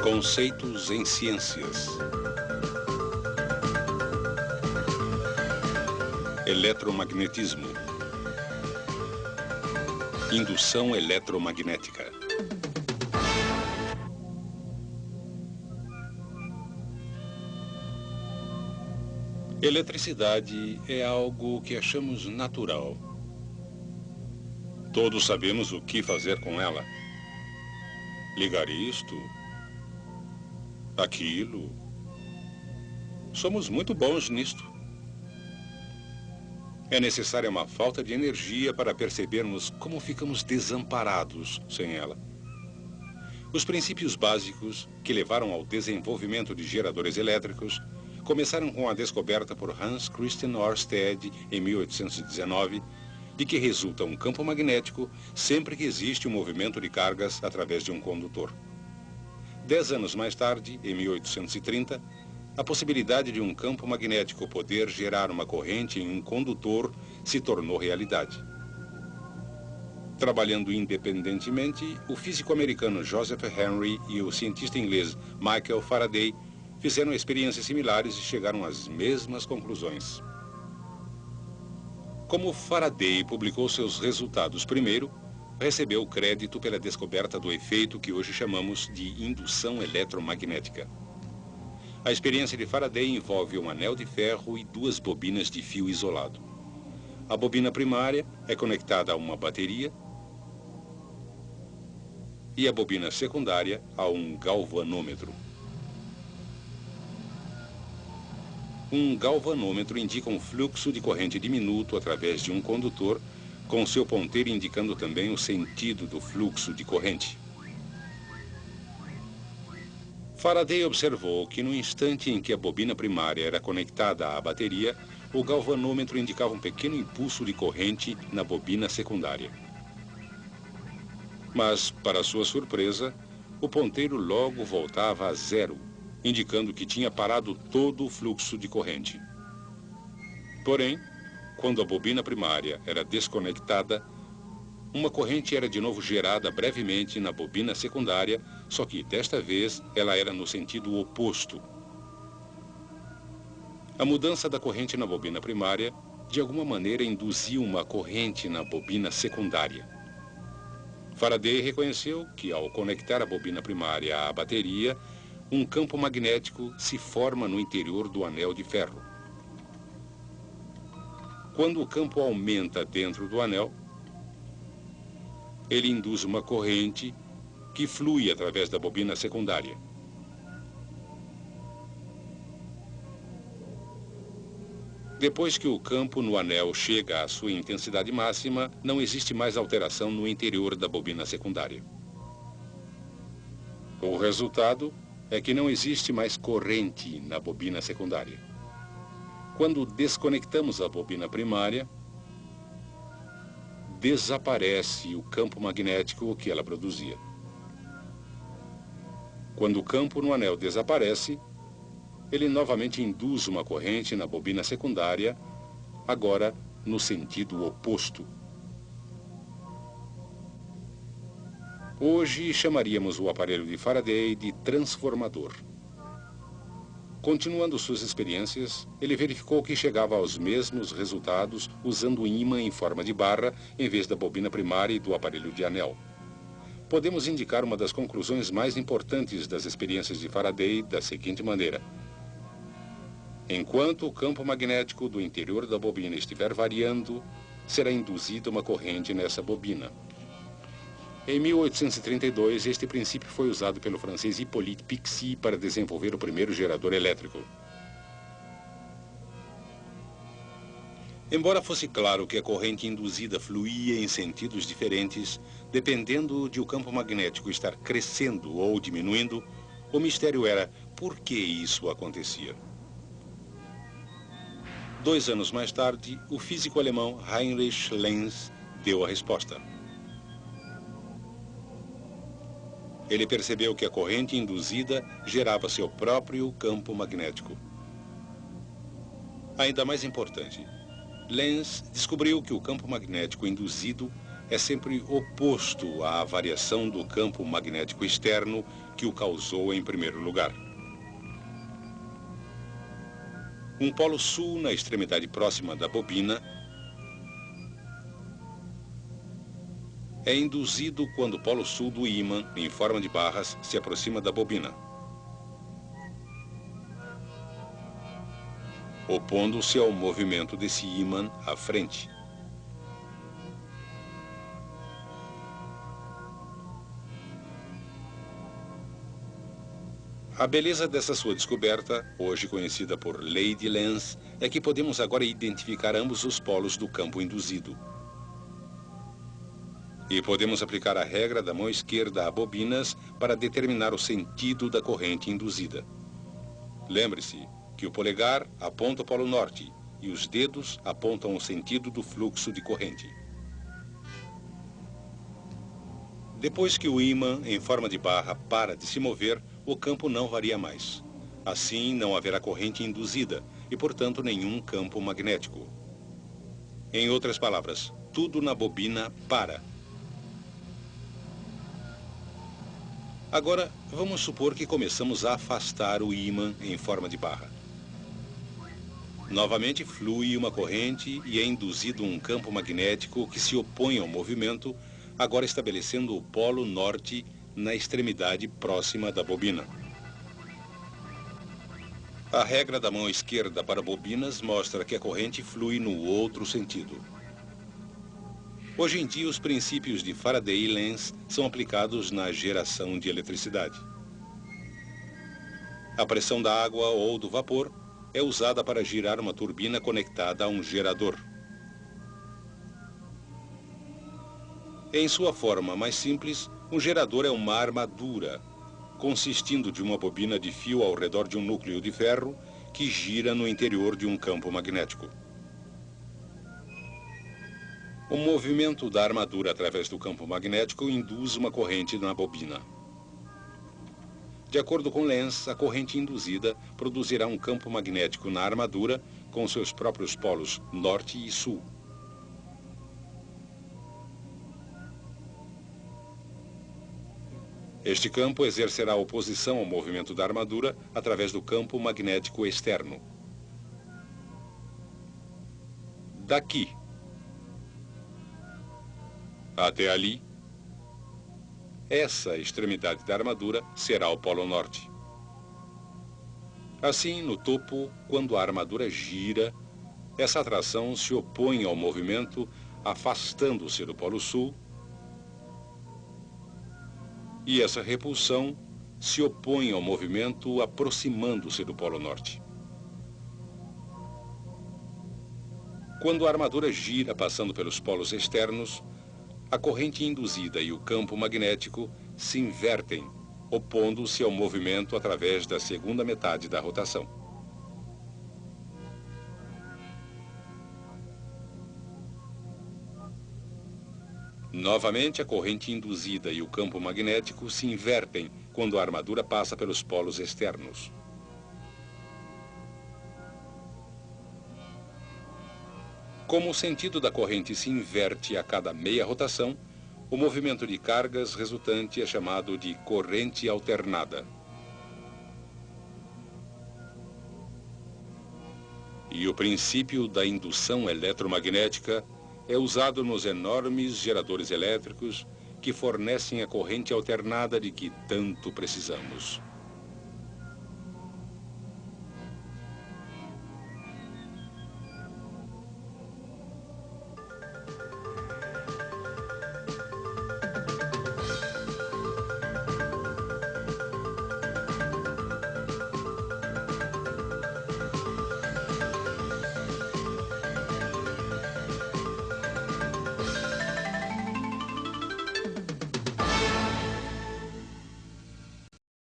Conceitos em ciências. Eletromagnetismo. Indução eletromagnética. Eletricidade é algo que achamos natural. Todos sabemos o que fazer com ela. Ligar isto, aquilo. Somos muito bons nisto. É necessária uma falta de energia para percebermos como ficamos desamparados sem ela. Os princípios básicos que levaram ao desenvolvimento de geradores elétricos começaram com a descoberta por Hans Christian Ørsted em 1819 de que resulta um campo magnético sempre que existe um movimento de cargas através de um condutor. 10 anos mais tarde, em 1830, a possibilidade de um campo magnético poder gerar uma corrente em um condutor se tornou realidade. Trabalhando independentemente, o físico americano Joseph Henry e o cientista inglês Michael Faraday fizeram experiências similares e chegaram às mesmas conclusões. Como Faraday publicou seus resultados primeiro, recebeu crédito pela descoberta do efeito que hoje chamamos de indução eletromagnética. A experiência de Faraday envolve um anel de ferro e 2 bobinas de fio isolado. A bobina primária é conectada a uma bateria e a bobina secundária a um galvanômetro. Um galvanômetro indica um fluxo de corrente diminuto através de um condutor, com seu ponteiro indicando também o sentido do fluxo de corrente. Faraday observou que no instante em que a bobina primária era conectada à bateria, o galvanômetro indicava um pequeno impulso de corrente na bobina secundária. Mas, para sua surpresa, o ponteiro logo voltava a zero, indicando que tinha parado todo o fluxo de corrente. Porém, quando a bobina primária era desconectada, uma corrente era de novo gerada brevemente na bobina secundária, só que desta vez ela era no sentido oposto. A mudança da corrente na bobina primária, de alguma maneira, induziu uma corrente na bobina secundária. Faraday reconheceu que, ao conectar a bobina primária à bateria, um campo magnético se forma no interior do anel de ferro. Quando o campo aumenta dentro do anel, ele induz uma corrente que flui através da bobina secundária. Depois que o campo no anel chega à sua intensidade máxima, não existe mais alteração no interior da bobina secundária. O resultado é que não existe mais corrente na bobina secundária. Quando desconectamos a bobina primária, desaparece o campo magnético que ela produzia. Quando o campo no anel desaparece, ele novamente induz uma corrente na bobina secundária, agora no sentido oposto. Hoje chamaríamos o aparelho de Faraday de transformador. Continuando suas experiências, ele verificou que chegava aos mesmos resultados usando um ímã em forma de barra em vez da bobina primária e do aparelho de anel. Podemos indicar uma das conclusões mais importantes das experiências de Faraday da seguinte maneira: enquanto o campo magnético do interior da bobina estiver variando, será induzida uma corrente nessa bobina. Em 1832, este princípio foi usado pelo francês Hippolyte Pixii para desenvolver o primeiro gerador elétrico. Embora fosse claro que a corrente induzida fluía em sentidos diferentes, dependendo de o campo magnético estar crescendo ou diminuindo, o mistério era por que isso acontecia. 2 anos mais tarde, o físico alemão Heinrich Lenz deu a resposta. Ele percebeu que a corrente induzida gerava seu próprio campo magnético. Ainda mais importante, Lenz descobriu que o campo magnético induzido é sempre oposto à variação do campo magnético externo que o causou em primeiro lugar. Um polo sul na extremidade próxima da bobina é induzido quando o polo sul do ímã, em forma de barras, se aproxima da bobina, opondo-se ao movimento desse ímã à frente. A beleza dessa sua descoberta, hoje conhecida por lei de Lenz, é que podemos agora identificar ambos os polos do campo induzido. E podemos aplicar a regra da mão esquerda a bobinas para determinar o sentido da corrente induzida. Lembre-se que o polegar aponta o polo norte e os dedos apontam o sentido do fluxo de corrente. Depois que o ímã, em forma de barra, para de se mover, o campo não varia mais. Assim, não haverá corrente induzida e, portanto, nenhum campo magnético. Em outras palavras, tudo na bobina para. Agora, vamos supor que começamos a afastar o ímã em forma de barra. Novamente flui uma corrente e é induzido um campo magnético que se opõe ao movimento, agora estabelecendo o polo norte na extremidade próxima da bobina. A regra da mão esquerda para bobinas mostra que a corrente flui no outro sentido. Hoje em dia, os princípios de Faraday e Lenz são aplicados na geração de eletricidade. A pressão da água ou do vapor é usada para girar uma turbina conectada a um gerador. Em sua forma mais simples, um gerador é uma armadura, consistindo de uma bobina de fio ao redor de um núcleo de ferro que gira no interior de um campo magnético. O movimento da armadura através do campo magnético induz uma corrente na bobina. De acordo com Lenz, a corrente induzida produzirá um campo magnético na armadura com seus próprios polos norte e sul. Este campo exercerá oposição ao movimento da armadura através do campo magnético externo. Daqui até ali, essa extremidade da armadura será o polo norte. Assim, no topo, quando a armadura gira, essa atração se opõe ao movimento, afastando-se do polo sul, e essa repulsão se opõe ao movimento, aproximando-se do polo norte. Quando a armadura gira passando pelos polos externos, a corrente induzida e o campo magnético se invertem, opondo-se ao movimento através da segunda metade da rotação. Novamente, a corrente induzida e o campo magnético se invertem quando a armadura passa pelos polos externos. Como o sentido da corrente se inverte a cada meia rotação, o movimento de cargas resultante é chamado de corrente alternada. E o princípio da indução eletromagnética é usado nos enormes geradores elétricos que fornecem a corrente alternada de que tanto precisamos.